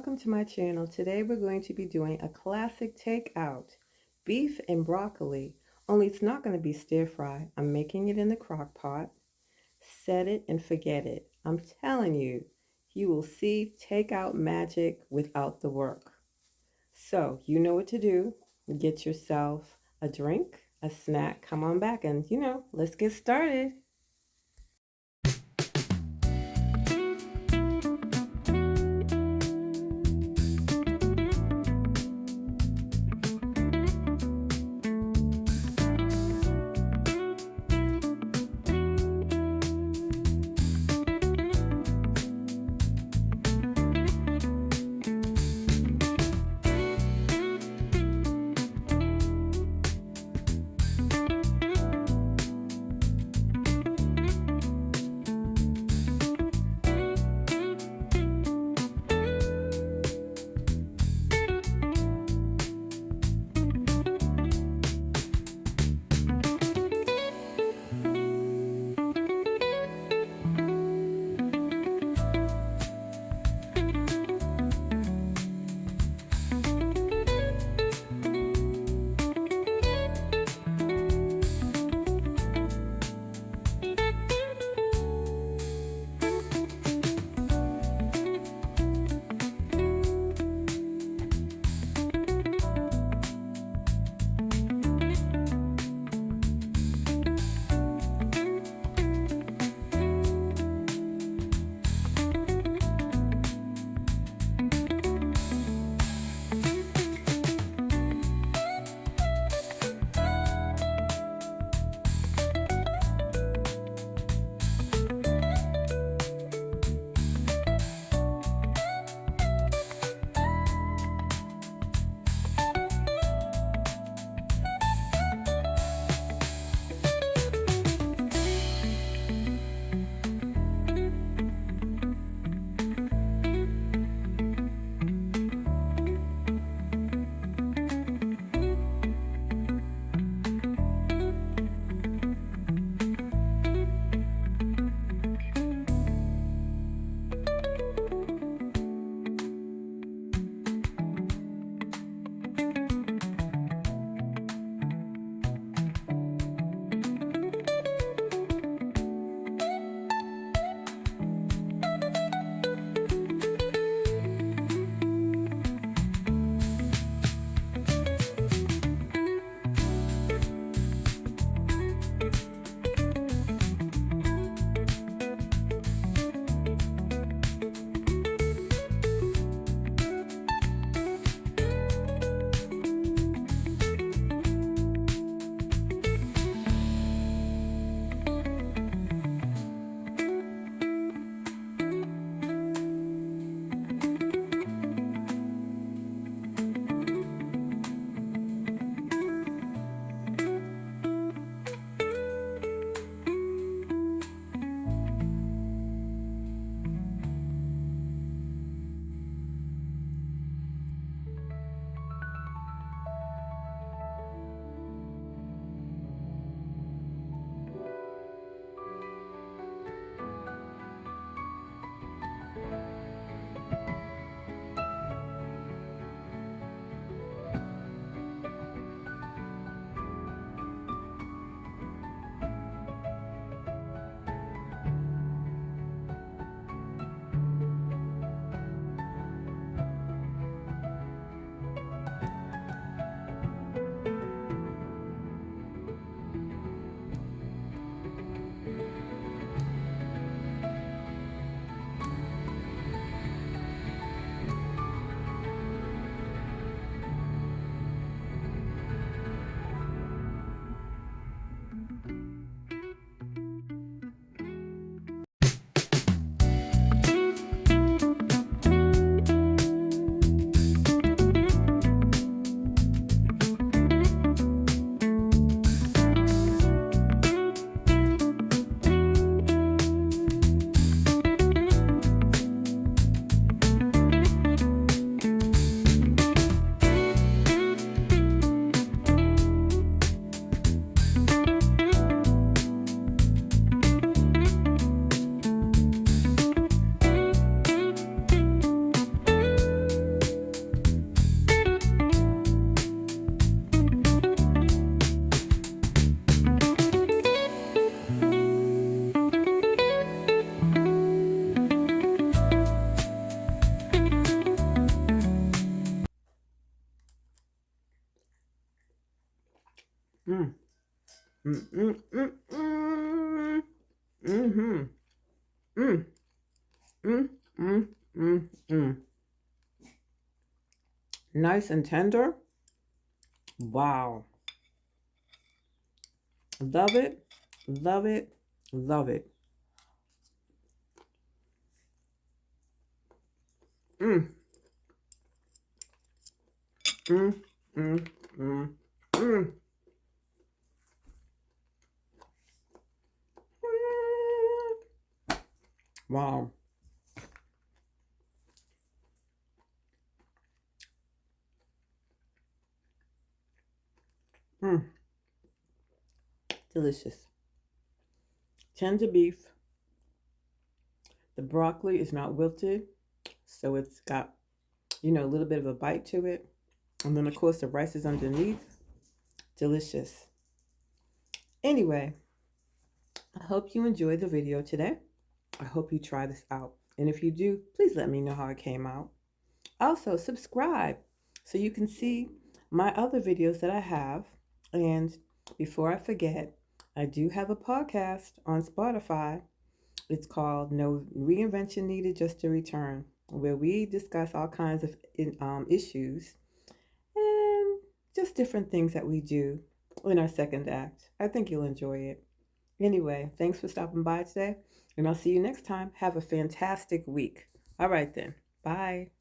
welcome to my channel. Today we're going to be doing a classic takeout, beef and broccoli, only it's not going to be stir fry. I'm making it in the crock pot. Set it and forget it. I'm telling you, you will see takeout magic without the work. So you know what to do. Get yourself a drink, a snack, come on back and let's get started. Mm. Mm, mm, mm, mm. Mm-hmm. Mm, mm, mm, mm, mm. Nice and tender. Wow. Love it. Love it. Love it. Mm, mm, mm, mm, mm. Wow. Mm, delicious. Tender beef. The broccoli is not wilted, so it's got, a little bit of a bite to it. And then, of course, the rice is underneath. Delicious. Anyway, I hope you enjoyed the video today. I hope you try this out. And if you do, please let me know how it came out. Also, subscribe so you can see my other videos that I have. And before I forget, I do have a podcast on Spotify. It's called No Reinvention Needed, Just to Return, where we discuss all kinds of issues and just different things that we do in our second act. I think you'll enjoy it. Anyway, thanks for stopping by today, and I'll see you next time. Have a fantastic week. All right then. Bye.